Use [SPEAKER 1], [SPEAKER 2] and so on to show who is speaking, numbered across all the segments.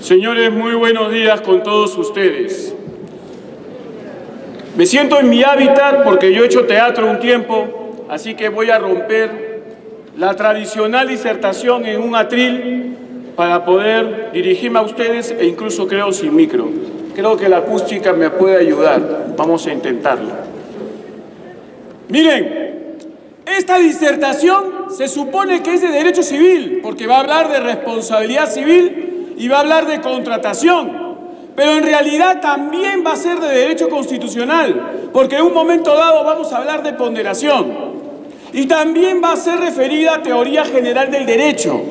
[SPEAKER 1] Señores, muy buenos días con todos ustedes. Me siento en mi hábitat porque yo he hecho teatro un tiempo, así que voy a romper la tradicional disertación en un atril para poder dirigirme a ustedes e incluso creo sin micro. Creo que la acústica me puede ayudar. Vamos a intentarlo. Miren, esta disertación se supone que es de derecho civil, porque va a hablar de responsabilidad civil y va a hablar de contratación. Pero en realidad también va a ser de derecho constitucional, porque en un momento dado vamos a hablar de ponderación. Y también va a ser referida a teoría general del derecho,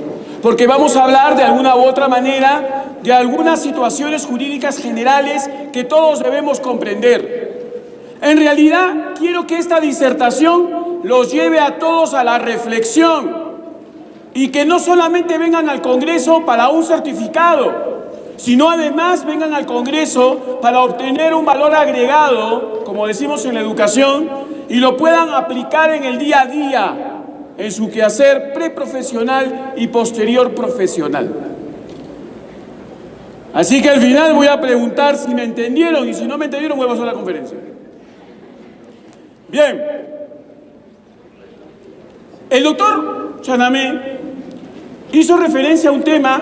[SPEAKER 1] porque vamos a hablar de alguna u otra manera de algunas situaciones jurídicas generales que todos debemos comprender. En realidad, quiero que esta disertación los lleve a todos a la reflexión y que no solamente vengan al Congreso para un certificado, sino además vengan al Congreso para obtener un valor agregado, como decimos en la educación, y lo puedan aplicar en el día a día, en su quehacer preprofesional y posterior profesional. Así que al final voy a preguntar si me entendieron, y si no me entendieron voy a pasar a la conferencia. Bien. El doctor Chanamé hizo referencia a un tema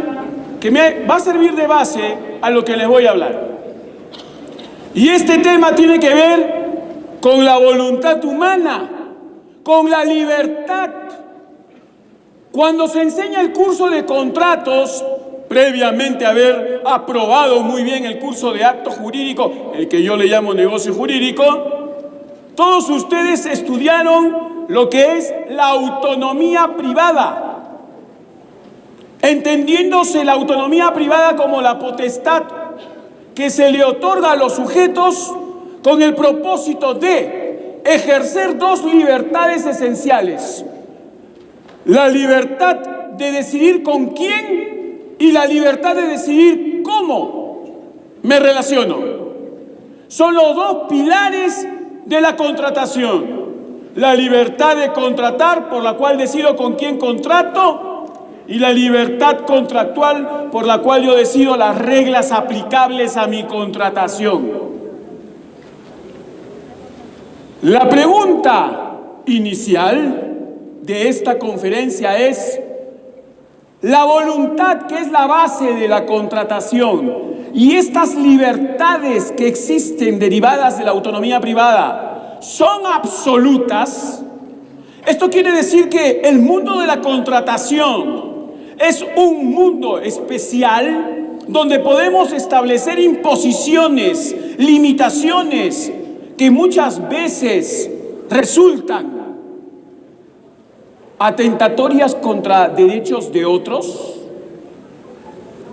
[SPEAKER 1] que me va a servir de base a lo que les voy a hablar. Y este tema tiene que ver con la voluntad humana, con la libertad. Cuando se enseña el curso de contratos, previamente haber aprobado muy bien el curso de acto jurídico, el que yo le llamo negocio jurídico, todos ustedes estudiaron lo que es la autonomía privada, entendiéndose la autonomía privada como la potestad que se le otorga a los sujetos con el propósito de ejercer dos libertades esenciales: la libertad de decidir con quién y la libertad de decidir cómo me relaciono. Son los dos pilares de la contratación: la libertad de contratar, por la cual decido con quién contrato, y la libertad contractual, por la cual yo decido las reglas aplicables a mi contratación. La pregunta inicial de esta conferencia es: la voluntad, que es la base de la contratación, y estas libertades que existen derivadas de la autonomía privada, ¿son absolutas? Esto quiere decir que el mundo de la contratación es un mundo especial donde podemos establecer imposiciones, limitaciones que muchas veces resultan atentatorias contra derechos de otros.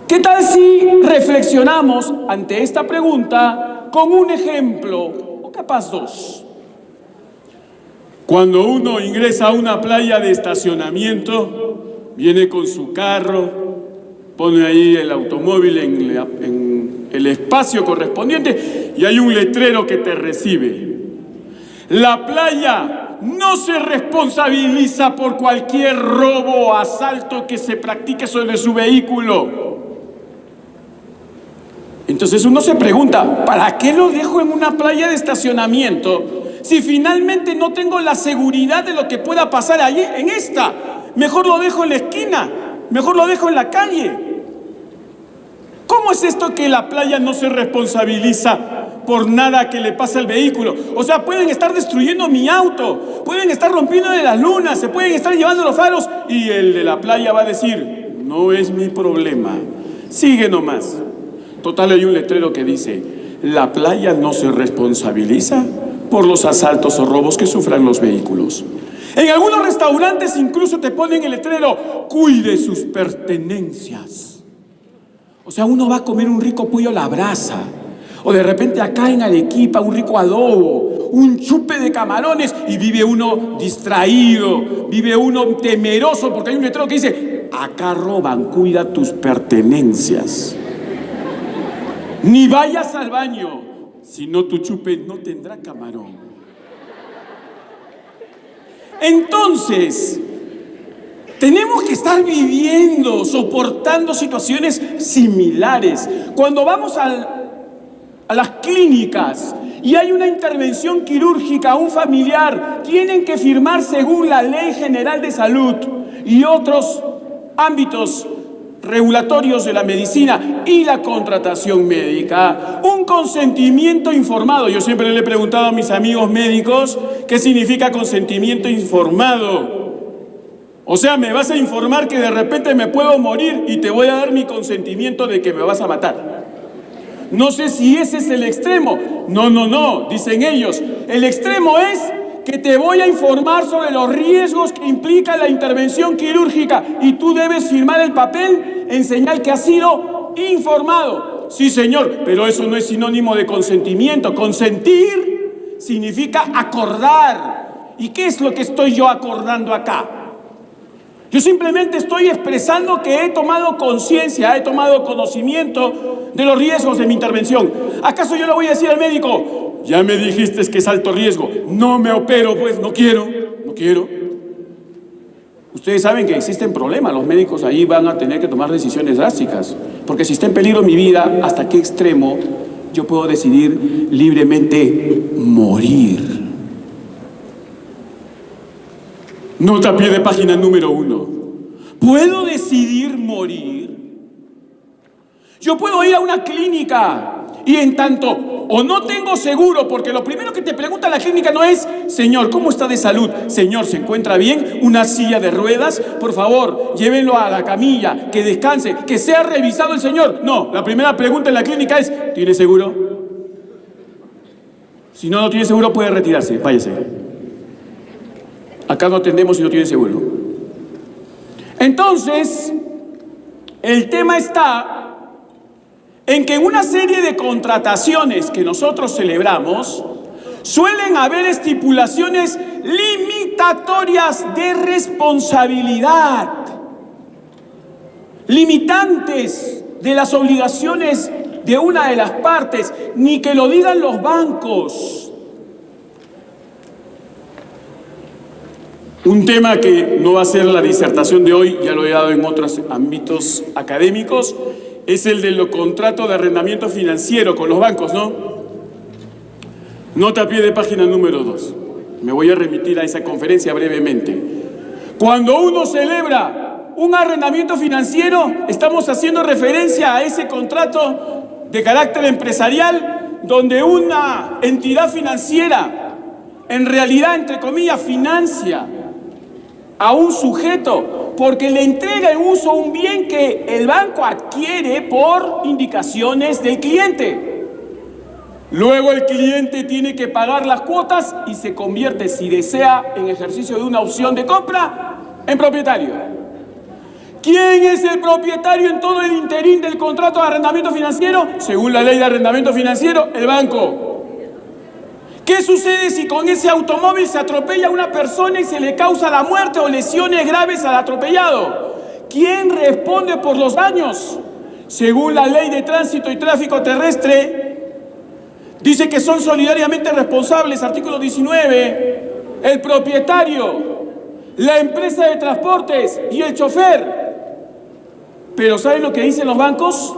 [SPEAKER 1] ¿Qué tal si reflexionamos ante esta pregunta con un ejemplo, o capaz dos? Cuando uno ingresa a una playa de estacionamiento, viene con su carro, pone ahí el automóvil en el espacio correspondiente y hay un letrero que te recibe. La playa no se responsabiliza por cualquier robo o asalto que se practique sobre su vehículo. Entonces uno se pregunta, ¿para qué lo dejo en una playa de estacionamiento si finalmente no tengo la seguridad de lo que pueda pasar allí en esta? Mejor lo dejo en la esquina, mejor lo dejo en la calle. ¿Cómo es esto que la playa no se responsabiliza por nada que le pase al vehículo? O sea, pueden estar destruyendo mi auto, pueden estar rompiéndole las lunas, se pueden estar llevando los faros, y el de la playa va a decir: no es mi problema, sigue nomás. Total, hay un letrero que dice: la playa no se responsabiliza por los asaltos o robos que sufran los vehículos. En algunos restaurantes incluso te ponen el letrero: cuide sus pertenencias. O sea, uno va a comer un rico pollo a la brasa, o de repente acá en Arequipa un rico adobo, un chupe de camarones, y vive uno distraído, vive uno temeroso porque hay un letrero que dice: acá roban, cuida tus pertenencias. Ni vayas al baño, si no tu chupe no tendrá camarón. Entonces, Tenemos que estar viviendo, soportando situaciones similares. Cuando vamos a las clínicas y hay una intervención quirúrgica a un familiar, tienen que firmar según la Ley General de Salud y otros ámbitos regulatorios de la medicina y la contratación médica, un consentimiento informado. Yo siempre le he preguntado a mis amigos médicos qué significa consentimiento informado. O sea, me vas a informar que de repente me puedo morir y te voy a dar mi consentimiento de que me vas a matar. No sé si ese es el extremo. No, dicen ellos. El extremo es que te voy a informar sobre los riesgos que implica la intervención quirúrgica y tú debes firmar el papel en señal que has sido informado. Sí, señor, pero eso no es sinónimo de consentimiento. Consentir significa acordar. ¿Y qué es lo que estoy yo acordando acá? Yo simplemente estoy expresando que he tomado conciencia, he tomado conocimiento de los riesgos de mi intervención. ¿Acaso yo le voy a decir al médico, ya me dijiste que es alto riesgo, no me opero, pues no quiero? Ustedes saben que existen problemas, los médicos ahí van a tener que tomar decisiones drásticas, porque si está en peligro mi vida, ¿hasta qué extremo yo puedo decidir libremente morir? Nota a pie de página número 1. ¿Puedo decidir morir? Yo puedo ir a una clínica y en tanto o no tengo seguro, porque lo primero que te pregunta la clínica no es, señor, ¿cómo está de salud? Señor, ¿se encuentra bien? ¿Una silla de ruedas? Por favor, llévenlo a la camilla, que descanse, que sea revisado el señor. No, la primera pregunta en la clínica es, ¿tiene seguro? Si no tiene seguro, puede retirarse, váyase. Acá no atendemos si no tiene seguro. Entonces, el tema está en que en una serie de contrataciones que nosotros celebramos, suelen haber estipulaciones limitatorias de responsabilidad, limitantes de las obligaciones de una de las partes, ni que lo digan los bancos. Un tema que no va a ser la disertación de hoy, ya lo he dado en otros ámbitos académicos, es el del contrato de arrendamiento financiero con los bancos, ¿no? Nota a pie de página número 2. Me voy a remitir a esa conferencia brevemente. Cuando uno celebra un arrendamiento financiero, estamos haciendo referencia a ese contrato de carácter empresarial donde una entidad financiera, en realidad, entre comillas, financia a un sujeto porque le entrega en uso un bien que el banco adquiere por indicaciones del cliente. Luego el cliente tiene que pagar las cuotas y se convierte, si desea, en ejercicio de una opción de compra, en propietario. ¿Quién es el propietario en todo el interín del contrato de arrendamiento financiero? Según la ley de arrendamiento financiero, el banco. ¿Qué sucede si con ese automóvil se atropella a una persona y se le causa la muerte o lesiones graves al atropellado? ¿Quién responde por los daños? Según la ley de tránsito y tráfico terrestre, dice que son solidariamente responsables, artículo 19, el propietario, la empresa de transportes y el chofer. Pero ¿saben lo que dicen los bancos?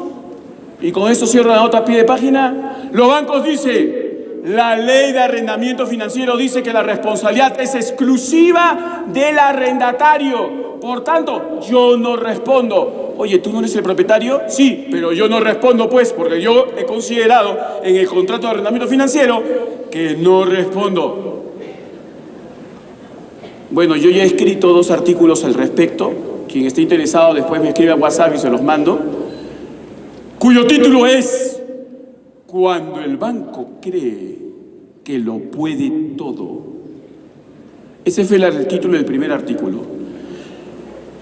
[SPEAKER 1] Y con esto cierro la nota a pie de página. Los bancos dicen, la ley de arrendamiento financiero dice que la responsabilidad es exclusiva del arrendatario. Por tanto, yo no respondo. Oye, ¿tú no eres el propietario? Sí, pero yo no respondo pues, porque yo he considerado en el contrato de arrendamiento financiero que no respondo. Bueno, yo ya he escrito 2 artículos al respecto. Quien esté interesado después me escribe a WhatsApp y se los mando. Cuyo título es Cuando el banco cree que lo puede todo. Ese fue el título del primer artículo.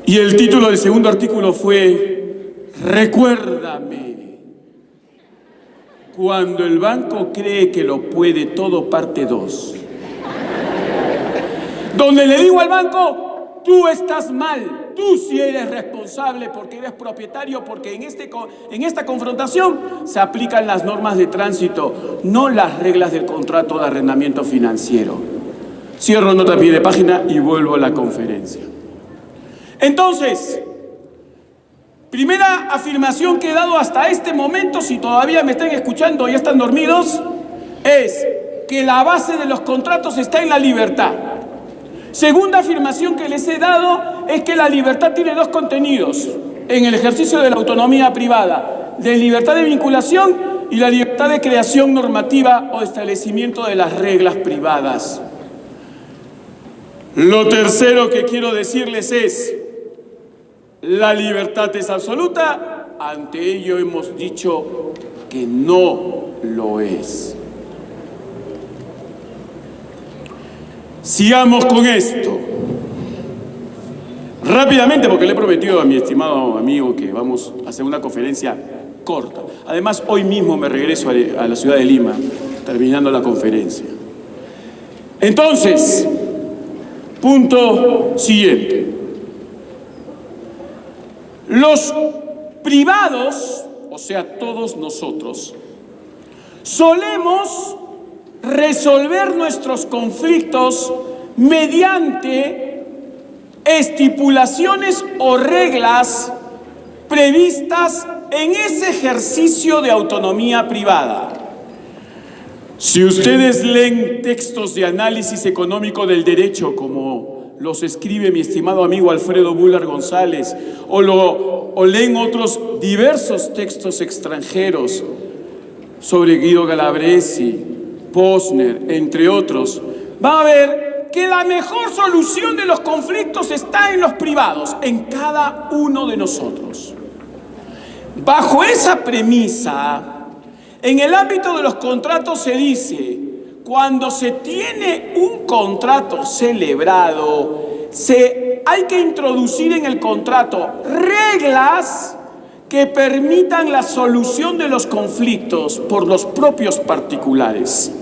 [SPEAKER 1] Y el título del segundo artículo fue Recuérdame. Cuando el banco cree que lo puede todo, parte 2. Donde le digo al banco, tú estás mal. Tú sí eres responsable porque eres propietario, porque en esta confrontación se aplican las normas de tránsito, no las reglas del contrato de arrendamiento financiero. Cierro nota a pie de página y vuelvo a la conferencia. Entonces, primera afirmación que he dado hasta este momento, si todavía me están escuchando y ya están dormidos, es que la base de los contratos está en la libertad. Segunda afirmación que les he dado es que la libertad tiene dos contenidos en el ejercicio de la autonomía privada: de libertad de vinculación y la libertad de creación normativa o establecimiento de las reglas privadas. Lo tercero que quiero decirles es: la libertad es absoluta, ante ello hemos dicho que no lo es. Sigamos con esto. Rápidamente, porque le he prometido a mi estimado amigo que vamos a hacer una conferencia corta. Además, hoy mismo me regreso a la ciudad de Lima, terminando la conferencia. Entonces, punto siguiente. Los privados, o sea, todos nosotros, solemos resolver nuestros conflictos mediante estipulaciones o reglas previstas en ese ejercicio de autonomía privada. Si ustedes leen textos de análisis económico del derecho, como los escribe mi estimado amigo Alfredo Bullar González, o leen otros diversos textos extranjeros sobre Guido Galabresi, Posner, entre otros, van a ver que la mejor solución de los conflictos está en los privados, en cada uno de nosotros. Bajo esa premisa, en el ámbito de los contratos se dice: cuando se tiene un contrato celebrado, hay que introducir en el contrato reglas que permitan la solución de los conflictos por los propios particulares.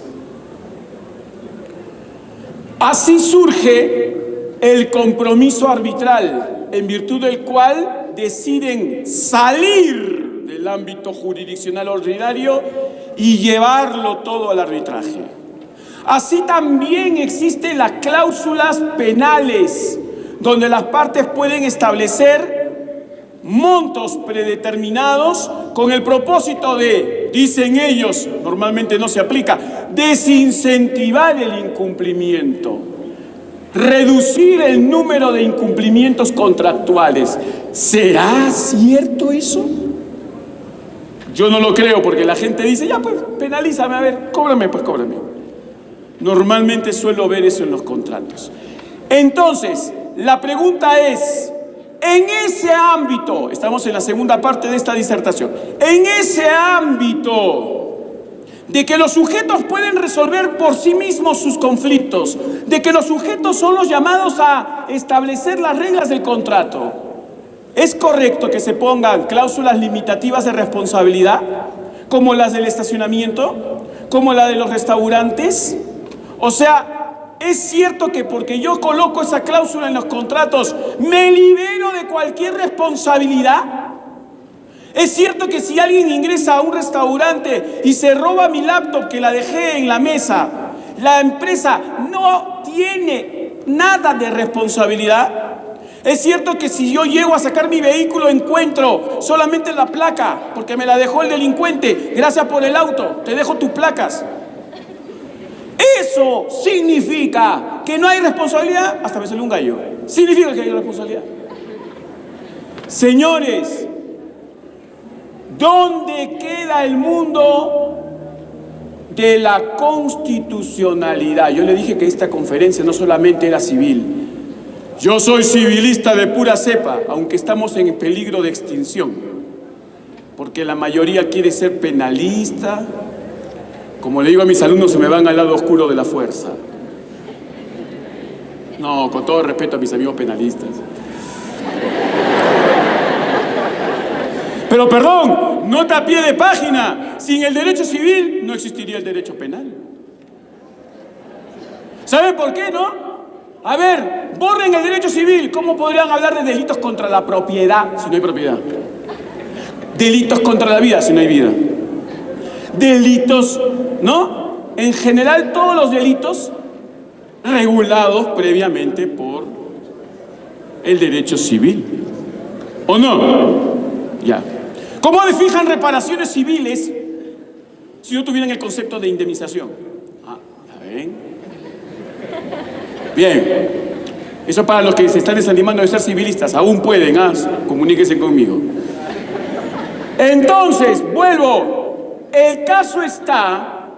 [SPEAKER 1] Así surge el compromiso arbitral, en virtud del cual deciden salir del ámbito jurisdiccional ordinario y llevarlo todo al arbitraje. Así también existen las cláusulas penales, donde las partes pueden establecer montos predeterminados con el propósito de, dicen ellos, normalmente no se aplica, desincentivar el incumplimiento, reducir el número de incumplimientos contractuales. ¿Será cierto eso? Yo no lo creo, porque la gente dice: ya pues, penalízame, a ver, cóbrame, pues cóbrame. Normalmente suelo ver eso en los contratos. Entonces, la pregunta es: en ese ámbito, estamos en la segunda parte de esta disertación, en ese ámbito de que los sujetos pueden resolver por sí mismos sus conflictos, de que los sujetos son los llamados a establecer las reglas del contrato, ¿es correcto que se pongan cláusulas limitativas de responsabilidad, como las del estacionamiento, como la de los restaurantes? O sea, ¿es cierto que porque yo coloco esa cláusula en los contratos me libero de cualquier responsabilidad? ¿Es cierto que si alguien ingresa a un restaurante y se roba mi laptop que la dejé en la mesa, la empresa no tiene nada de responsabilidad? ¿Es cierto que si yo llego a sacar mi vehículo encuentro solamente la placa porque me la dejó el delincuente? Gracias por el auto, te dejo tus placas. ¿Eso significa que no hay responsabilidad? Hasta me salió un gallo. ¿Significa que hay responsabilidad? Señores, ¿dónde queda el mundo de la constitucionalidad? Yo le dije que esta conferencia no solamente era civil. Yo soy civilista de pura cepa, aunque estamos en peligro de extinción, porque la mayoría quiere ser penalista. Como le digo a mis alumnos, se me van al lado oscuro de la fuerza. No, con todo respeto a mis amigos penalistas. Pero perdón, nota a pie de página: sin el derecho civil no existiría el derecho penal. ¿Sabe por qué, no? A ver, borren el derecho civil. ¿Cómo podrían hablar de delitos contra la propiedad si no hay propiedad? Delitos contra la vida si no hay vida. Delitos, ¿no? En general, todos los delitos regulados previamente por el derecho civil. ¿O no? Ya. ¿Cómo fijan reparaciones civiles si no tuvieran el concepto de indemnización? ¿Ya ven? Bien. Eso para los que se están desanimando de ser civilistas. Aún pueden, comuníquense conmigo. Entonces, vuelvo. El caso está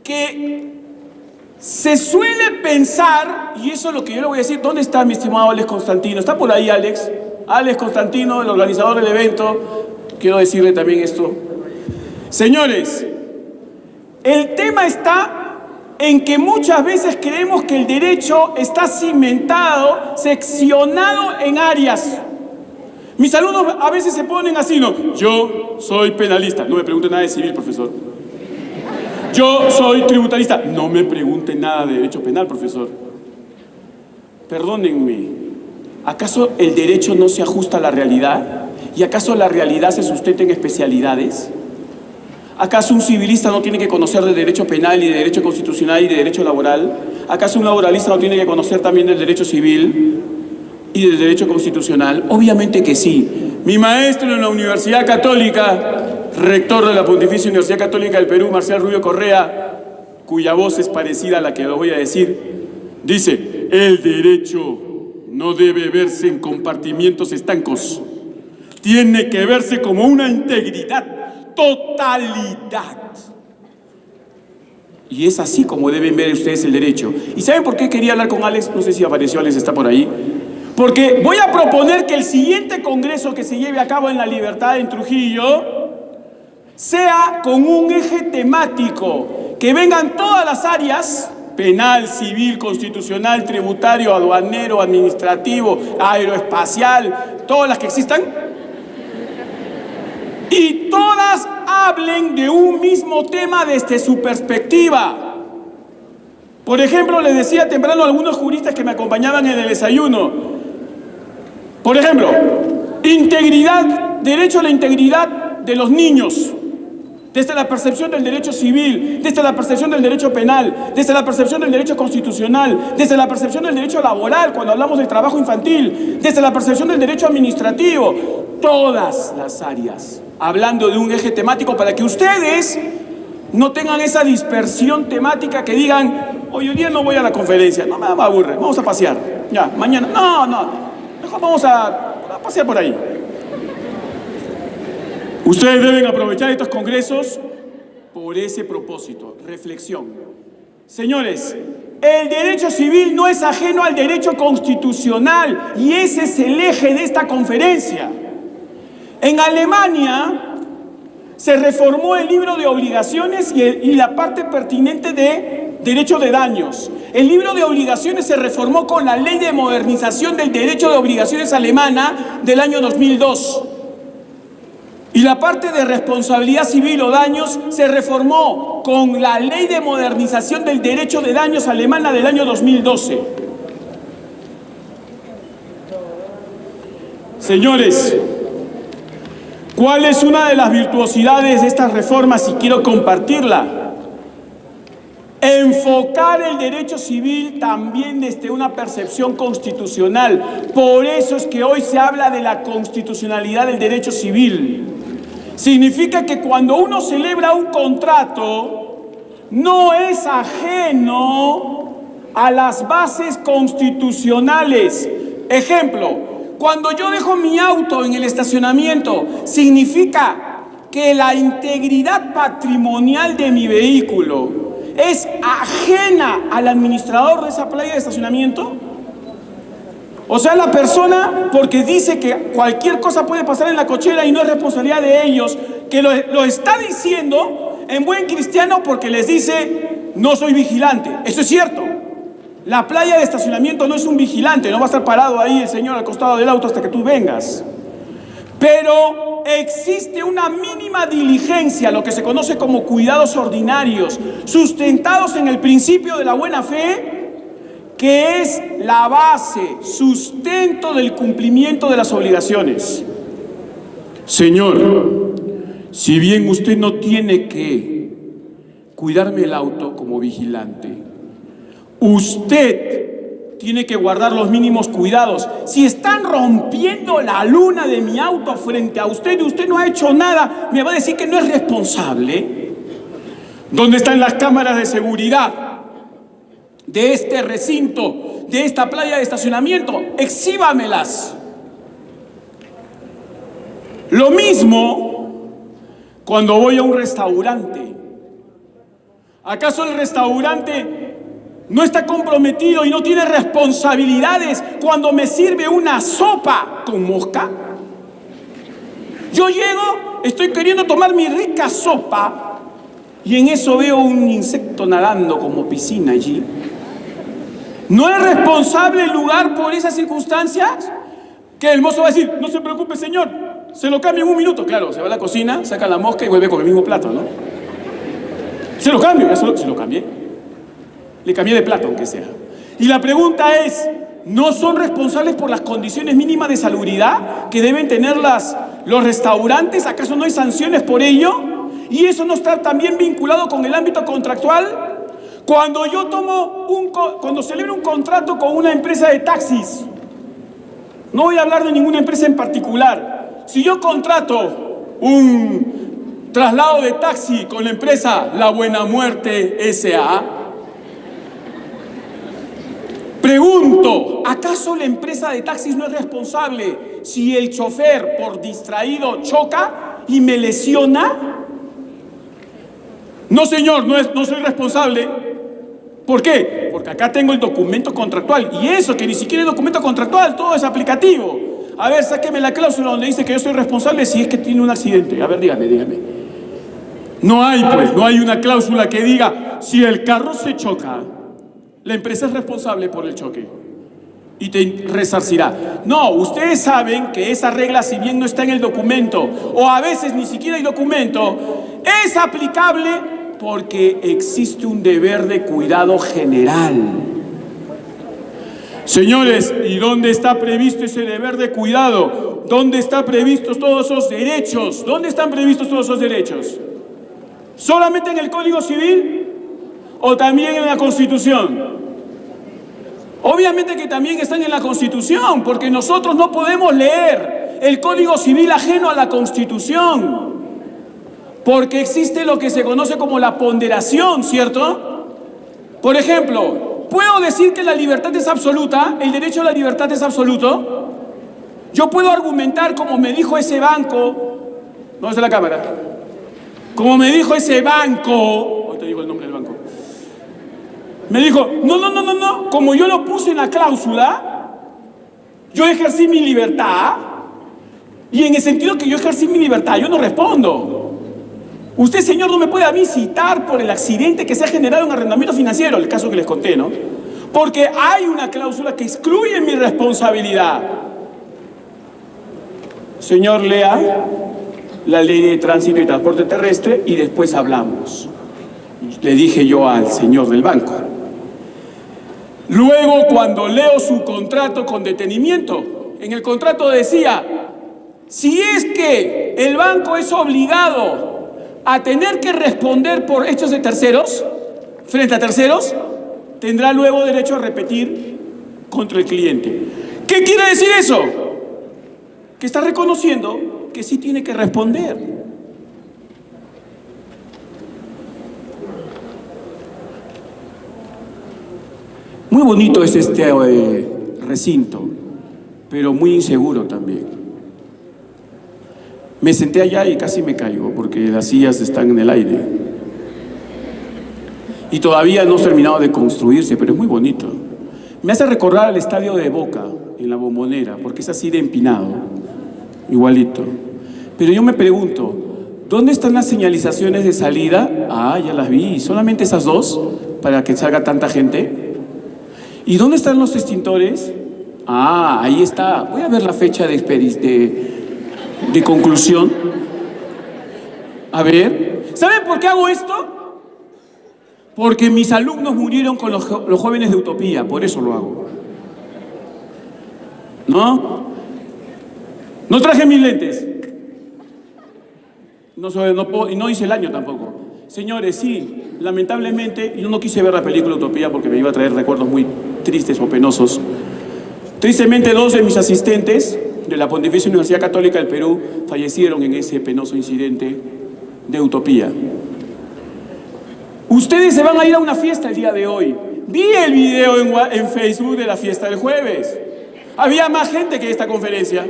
[SPEAKER 1] que se suele pensar, y eso es lo que yo le voy a decir. ¿Dónde está mi estimado Alex Constantino? ¿Está por ahí, Alex? Alex Constantino, el organizador del evento. Quiero decirle también esto. Señores, el tema está en que muchas veces creemos que el derecho está cimentado, seccionado en áreas. Mis alumnos a veces se ponen así, ¿no? Yo soy penalista. No me pregunte nada de civil, profesor. Yo soy tributarista. No me pregunte nada de derecho penal, profesor. Perdónenme. ¿Acaso el derecho no se ajusta a la realidad? ¿Y acaso la realidad se sustenta en especialidades? ¿Acaso un civilista no tiene que conocer de derecho penal y de derecho constitucional y de derecho laboral? ¿Acaso un laboralista no tiene que conocer también del derecho civil y del derecho constitucional? Obviamente que sí. Mi maestro en la Universidad Católica, rector de la Pontificia Universidad Católica del Perú, Marcial Rubio Correa, cuya voz es parecida a la que lo voy a decir, dice: el derecho no debe verse en compartimientos estancos. Tiene que verse como una integridad, totalidad. Y es así como deben ver ustedes el derecho. ¿Y saben por qué quería hablar con Alex? No sé si apareció Alex, está por ahí. Porque voy a proponer que el siguiente congreso que se lleve a cabo en La Libertad, en Trujillo, sea con un eje temático, que vengan todas las áreas: penal, civil, constitucional, tributario, aduanero, administrativo, aeroespacial, todas las que existan, y todas hablen de un mismo tema desde su perspectiva. Por ejemplo, les decía temprano a algunos juristas que me acompañaban en el desayuno, por ejemplo, integridad, derecho a la integridad de los niños, desde la percepción del derecho civil, desde la percepción del derecho penal, desde la percepción del derecho constitucional, desde la percepción del derecho laboral, cuando hablamos del trabajo infantil, desde la percepción del derecho administrativo, todas las áreas, hablando de un eje temático para que ustedes no tengan esa dispersión temática que digan: hoy día no voy a la conferencia, no me aburre, vamos a pasear, ya, mañana, no, mejor vamos a pasear por ahí. Ustedes deben aprovechar estos congresos por ese propósito, reflexión. Señores, el derecho civil no es ajeno al derecho constitucional, y ese es el eje de esta conferencia. En Alemania se reformó el libro de obligaciones y la parte pertinente de derecho de daños. El libro de obligaciones se reformó con la Ley de Modernización del Derecho de Obligaciones alemana del año 2002. Y la parte de responsabilidad civil o daños se reformó con la Ley de Modernización del Derecho de Daños alemana del año 2012. Señores, ¿cuál es una de las virtuosidades de estas reformas? Y quiero compartirla. Enfocar el derecho civil también desde una percepción constitucional. Por eso es que hoy se habla de la constitucionalidad del derecho civil. Significa que cuando uno celebra un contrato, no es ajeno a las bases constitucionales. Ejemplo: cuando yo dejo mi auto en el estacionamiento, significa que la integridad patrimonial de mi vehículo es ajena al administrador de esa playa de estacionamiento. O sea, la persona, porque dice que cualquier cosa puede pasar en la cochera y no es responsabilidad de ellos, que lo está diciendo en buen cristiano, porque les dice: no soy vigilante. Eso es cierto. La playa de estacionamiento no es un vigilante, no va a estar parado ahí el señor al costado del auto hasta que tú vengas. Pero existe una mínima diligencia, lo que se conoce como cuidados ordinarios, sustentados en el principio de la buena fe, que es la base, sustento del cumplimiento de las obligaciones. Señor, si bien usted no tiene que cuidarme el auto como vigilante, usted tiene que guardar los mínimos cuidados. Si están rompiendo la luna de mi auto frente a usted y usted no ha hecho nada, ¿me va a decir que no es responsable? ¿Dónde están las cámaras de seguridad de este recinto, de esta playa de estacionamiento? Exhíbamelas. Lo mismo cuando voy a un restaurante. ¿Acaso el restaurante no está comprometido y no tiene responsabilidades cuando me sirve una sopa con mosca? Yo llego, estoy queriendo tomar mi rica sopa y en eso veo un insecto nadando como piscina allí. ¿No es responsable el lugar por esas circunstancias? Que el mozo va a decir, no se preocupe señor, se lo cambio en un minuto. Claro, se va a la cocina, saca la mosca y vuelve con el mismo plato, ¿no? Se lo cambio, ya se lo cambié. Le cambié de plato, aunque sea. Y la pregunta es, ¿no son responsables por las condiciones mínimas de salubridad que deben tener los restaurantes? ¿Acaso no hay sanciones por ello? ¿Y eso no está también vinculado con el ámbito contractual? Cuando yo cuando celebro un contrato con una empresa de taxis, no voy a hablar de ninguna empresa en particular. Si yo contrato un traslado de taxi con la empresa La Buena Muerte S.A., pregunto, ¿acaso la empresa de taxis no es responsable si el chofer por distraído choca y me lesiona? No, señor, no soy responsable. ¿Por qué? Porque acá tengo el documento contractual. Y eso, que ni siquiera es documento contractual, todo es aplicativo. A ver, sáqueme la cláusula donde dice que yo soy responsable si es que tiene un accidente. A ver, dígame. No hay una cláusula que diga, si el carro se choca, la empresa es responsable por el choque y te resarcirá. No, ustedes saben que esa regla, si bien no está en el documento, o a veces ni siquiera hay documento, es aplicable porque existe un deber de cuidado general. Señores, ¿y dónde está previsto ese deber de cuidado? ¿Dónde están previstos todos esos derechos? ¿Dónde están previstos todos esos derechos? ¿Solamente en el Código Civil o también en la Constitución? Obviamente que también están en la Constitución, porque nosotros no podemos leer el Código Civil ajeno a la Constitución, porque existe lo que se conoce como la ponderación, ¿cierto? Por ejemplo, ¿puedo decir que la libertad es absoluta? ¿El derecho a la libertad es absoluto? Yo puedo argumentar como me dijo ese banco, ¿dónde está la cámara? Como me dijo ese banco, hoy te digo el nombre del banco, me dijo, no, como yo lo puse en la cláusula, yo ejercí mi libertad, y en el sentido que yo ejercí mi libertad, yo no respondo. Usted, señor, no me puede a mí citar por el accidente que se ha generado en arrendamiento financiero, el caso que les conté, ¿no? Porque hay una cláusula que excluye mi responsabilidad. Señor, lea la ley de tránsito y transporte terrestre y después hablamos. Le dije yo al señor del banco. Luego, cuando leo su contrato con detenimiento, en el contrato decía, si es que el banco es obligado a tener que responder por hechos de terceros, frente a terceros, tendrá luego derecho a repetir contra el cliente. ¿Qué quiere decir eso? Que está reconociendo que sí tiene que responder. Muy bonito es este recinto, pero muy inseguro también. Me senté allá y casi me caigo porque las sillas están en el aire. Y todavía no ha terminado de construirse, pero es muy bonito. Me hace recordar al estadio de Boca, en la Bombonera, porque es así de empinado, igualito. Pero yo me pregunto, ¿dónde están las señalizaciones de salida? Ah, ya las vi, solamente esas dos, para que salga tanta gente. ¿Y dónde están los extintores? Ah, ahí está. Voy a ver la fecha de conclusión. A ver, ¿saben por qué hago esto? Porque mis alumnos murieron con los jóvenes de Utopía, por eso lo hago. No traje mis lentes. Y no hice el año tampoco. Señores, sí, lamentablemente, yo no quise ver la película Utopía porque me iba a traer recuerdos muy tristes o penosos. Tristemente, 2 de mis asistentes de la Pontificia Universidad Católica del Perú fallecieron en ese penoso incidente de Utopía. Ustedes se van a ir a una fiesta el día de hoy. Vi el video en Facebook de la fiesta del jueves. Había más gente que esta conferencia.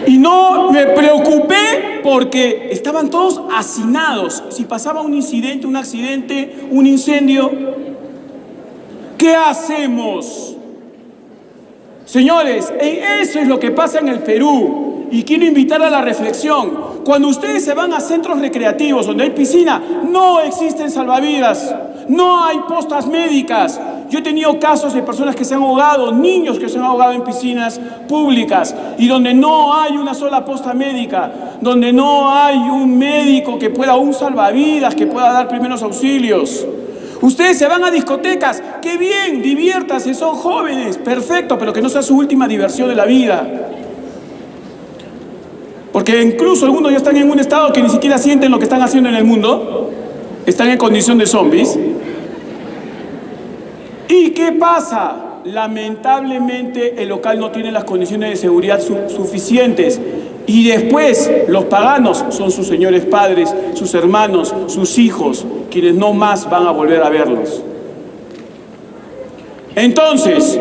[SPEAKER 1] Y no me preocupé porque estaban todos hacinados. Si pasaba un incidente, un accidente, un incendio, ¿qué hacemos? Señores, eso es lo que pasa en el Perú. Y quiero invitar a la reflexión. Cuando ustedes se van a centros recreativos donde hay piscina, no existen salvavidas, no hay postas médicas. Yo he tenido casos de personas que se han ahogado, niños que se han ahogado en piscinas públicas y donde no hay una sola posta médica, donde no hay un médico que pueda, un salvavidas que pueda dar primeros auxilios. Ustedes se van a discotecas, qué bien, diviértanse, son jóvenes, perfecto, pero que no sea su última diversión de la vida. Porque incluso algunos ya están en un estado que ni siquiera sienten lo que están haciendo en el mundo, están en condición de zombies. ¿Y qué pasa? Lamentablemente el local no tiene las condiciones de seguridad suficientes y después los paganos son sus señores padres, sus hermanos, sus hijos, quienes no más van a volver a verlos. Entonces,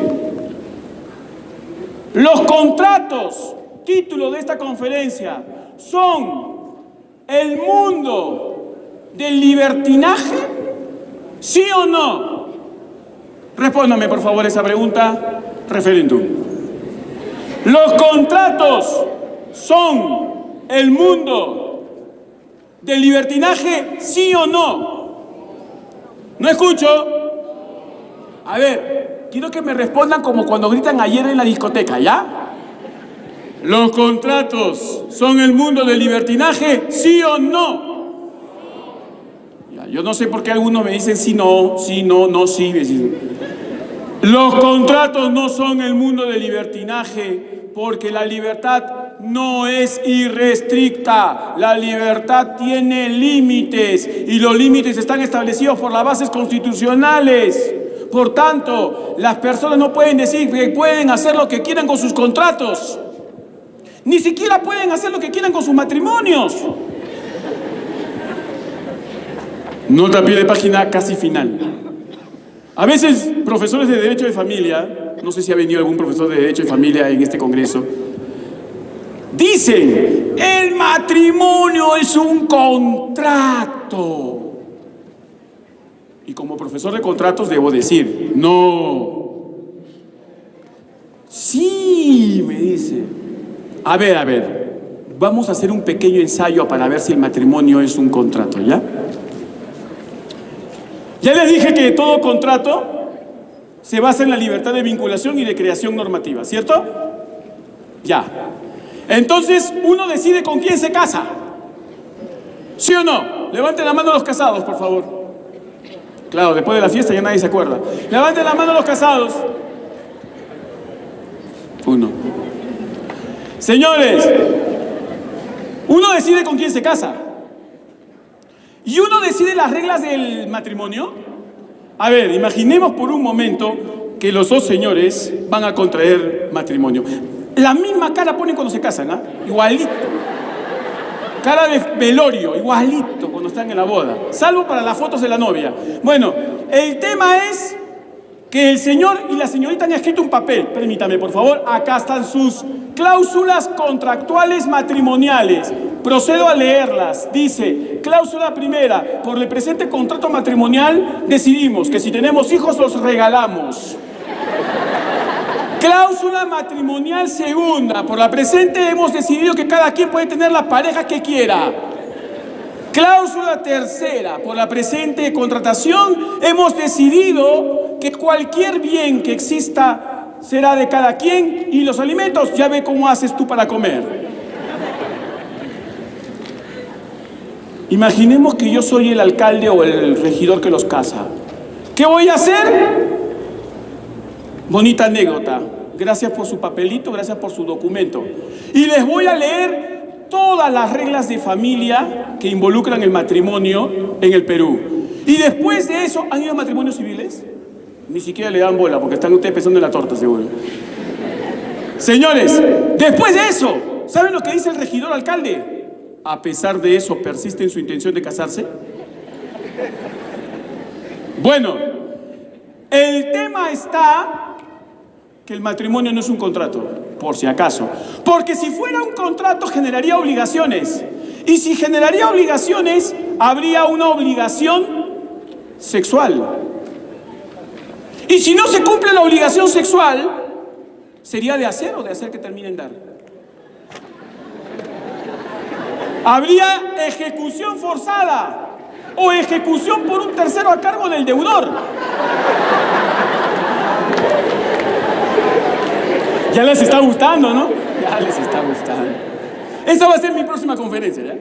[SPEAKER 1] los contratos, título de esta conferencia, son el mundo del libertinaje, ¿sí o no? Respóndame, por favor, esa pregunta. Referéndum. ¿Los contratos son el mundo del libertinaje, sí o no? ¿No escucho? A ver, quiero que me respondan como cuando gritan ayer en la discoteca, ¿ya? ¿Los contratos son el mundo del libertinaje, sí o no? Ya, yo no sé por qué algunos me dicen sí, no, sí, no, no, sí. Los contratos no son el mundo del libertinaje porque la libertad no es irrestricta. La libertad tiene límites y los límites están establecidos por las bases constitucionales. Por tanto, las personas no pueden decir que pueden hacer lo que quieran con sus contratos. Ni siquiera pueden hacer lo que quieran con sus matrimonios. Nota a pie de página casi final. A veces, profesores de Derecho de Familia, no sé si ha venido algún profesor de Derecho de Familia en este congreso, dicen, el matrimonio es un contrato. Y como profesor de contratos debo decir, no. Sí, me dice. A ver, vamos a hacer un pequeño ensayo para ver si el matrimonio es un contrato, ¿ya? Ya les dije que todo contrato se basa en la libertad de vinculación y de creación normativa, ¿cierto? Ya. Entonces, uno decide con quién se casa. ¿Sí o no? Levanten la mano los casados, por favor. Claro, después de la fiesta ya nadie se acuerda. Levanten la mano los casados. 1. Señores, uno decide con quién se casa. ¿Y uno decide las reglas del matrimonio? A ver, imaginemos por un momento que los dos señores van a contraer matrimonio. La misma cara ponen cuando se casan, ¿ah? Igualito. Cara de velorio, igualito cuando están en la boda. Salvo para las fotos de la novia. Bueno, el tema es que el señor y la señorita han escrito un papel. Permítame, por favor. Acá están sus cláusulas contractuales matrimoniales. Procedo a leerlas. Dice, cláusula primera, por el presente contrato matrimonial decidimos que si tenemos hijos los regalamos. Cláusula matrimonial segunda, por la presente hemos decidido que cada quien puede tener la pareja que quiera. Cláusula tercera, por la presente contratación hemos decidido que cualquier bien que exista será de cada quien y los alimentos ya ve cómo haces tú para comer. Imaginemos que yo soy el alcalde o el regidor que los casa. ¿Qué voy a hacer? Bonita anécdota. Gracias por su papelito, gracias por su documento. Y les voy a leer todas las reglas de familia que involucran el matrimonio en el Perú. Y después de eso, ¿han ido a matrimonios civiles? Ni siquiera le dan bola, porque están ustedes pensando en la torta, seguro. Señores, después de eso, ¿saben lo que dice el regidor alcalde? A pesar de eso, ¿persiste en su intención de casarse? Bueno, el tema está que el matrimonio no es un contrato, por si acaso. Porque si fuera un contrato, generaría obligaciones. Y si generaría obligaciones, habría una obligación sexual. Y si no se cumple la obligación sexual, sería de hacer o de hacer que termine en dar. Habría ejecución forzada o ejecución por un tercero a cargo del deudor. Ya les está gustando, ¿no? Ya les está gustando. Esa va a ser mi próxima conferencia, ¿ya?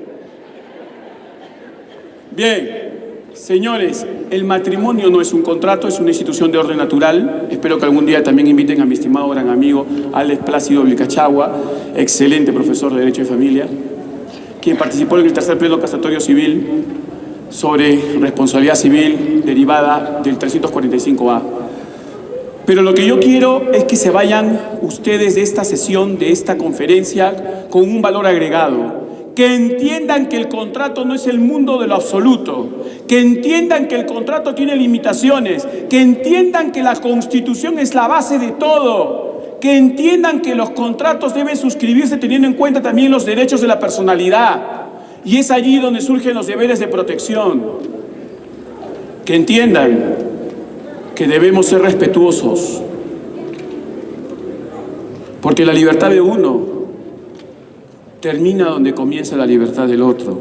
[SPEAKER 1] Bien, señores, el matrimonio no es un contrato, es una institución de orden natural. Espero que algún día también inviten a mi estimado gran amigo Alex Plácido Vilcachagua, excelente profesor de Derecho de Familia, quien participó en el tercer pleno casatorio civil sobre responsabilidad civil derivada del 345A. Pero lo que yo quiero es que se vayan ustedes de esta sesión, de esta conferencia, con un valor agregado. Que entiendan que el contrato no es el mundo de lo absoluto. Que entiendan que el contrato tiene limitaciones. Que entiendan que la Constitución es la base de todo. Que entiendan que los contratos deben suscribirse teniendo en cuenta también los derechos de la personalidad. Y es allí donde surgen los deberes de protección. Que entiendan que debemos ser respetuosos, porque la libertad de uno termina donde comienza la libertad del otro.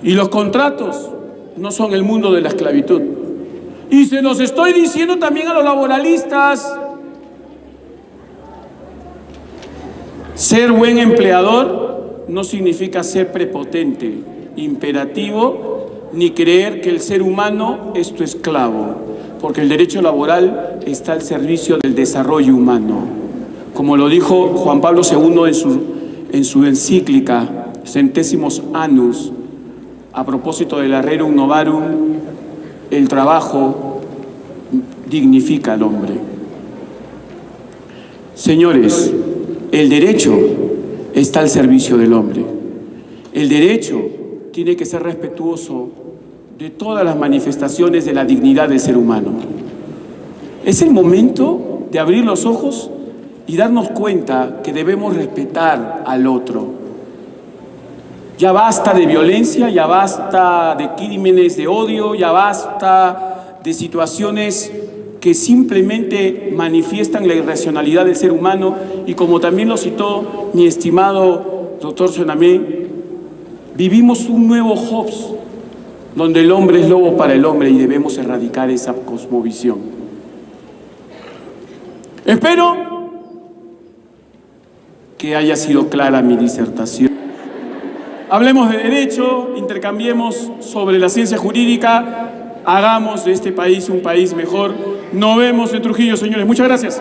[SPEAKER 1] Y los contratos no son el mundo de la esclavitud. Y se los estoy diciendo también a los laboralistas. Ser buen empleador no significa ser prepotente, imperativo, ni creer que el ser humano es tu esclavo, porque el derecho laboral está al servicio del desarrollo humano. Como lo dijo Juan Pablo II en su encíclica Centésimos Annus, a propósito del Rerum Novarum, el trabajo dignifica al hombre. Señores, el derecho está al servicio del hombre. El derecho tiene que ser respetuoso de todas las manifestaciones de la dignidad del ser humano. Es el momento de abrir los ojos y darnos cuenta que debemos respetar al otro. Ya basta de violencia, ya basta de crímenes de odio, ya basta de situaciones que simplemente manifiestan la irracionalidad del ser humano, y como también lo citó mi estimado doctor Sonamé, vivimos un nuevo Hobbes, donde el hombre es lobo para el hombre, y debemos erradicar esa cosmovisión. Espero que haya sido clara mi disertación. Hablemos de derecho, intercambiemos sobre la ciencia jurídica, hagamos de este país un país mejor. Nos vemos en Trujillo, señores. Muchas gracias.